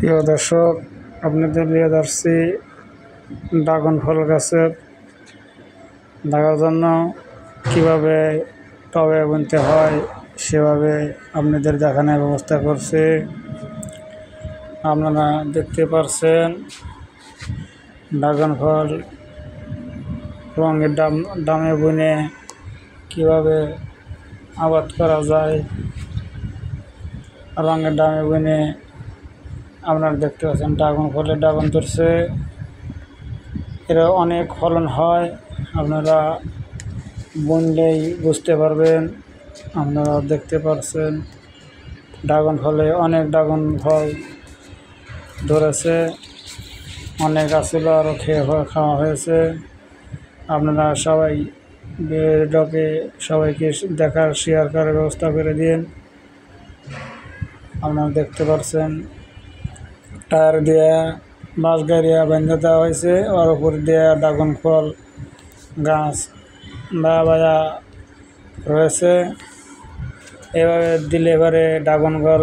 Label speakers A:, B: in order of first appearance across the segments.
A: প্রিয় দর্শক, আপনাদের নিয়ে যাচ্ছি ড্রাগন ফল গাছের দেখার জন্য কিভাবে টবে বুনতে হয় সেভাবে আপনাদের দেখানোর ব্যবস্থা করছি। আপনারা দেখতে পাচ্ছেন ড্রাগন ফল রঙের ডামে বুনে কিভাবে আবাদ করা যায়। রঙের ডামে বুনে আপনারা দেখতে পাচ্ছেন ড্রাগন ফলের ড্রাগন ধরছে, এরা অনেক ফলন হয়। আপনারা বুনলেই বুঝতে পারবেন। আপনারা দেখতে পাচ্ছেন ড্রাগন ফলে অনেক ড্রাগন ফল ধরেছে, অনেক আছিল আরও খাওয়া হয়েছে। আপনারা সবাই ভিডিওকে সবাইকে দেখার শেয়ার করার ব্যবস্থা করে দিন। আপনারা দেখতে পাচ্ছেন টায়ার দিয়ে বাঁশ গাড়িয়া বেঁধে দেওয়া হয়েছে, ওর উপর দিয়ে ড্রাগন ফল গাছ বায়া রয়েছে। এভাবে দিলে এবারে ড্রাগন ফল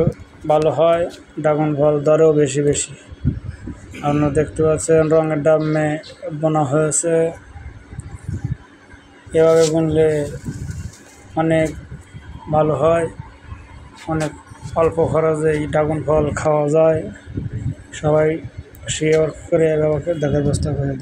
A: ভালো হয়, ড্রাগন ফল দরেও বেশি বেশি। আপনারা দেখতে পাচ্ছেন রঙের ডামে বোনা হয়েছে। এভাবে বুনলে অনেক ভালো হয়, অনেক অল্প খরচেই ড্রাগন ফল খাওয়া যায়। সবাই শেয়ার করে দেখার ব্যবস্থা করে।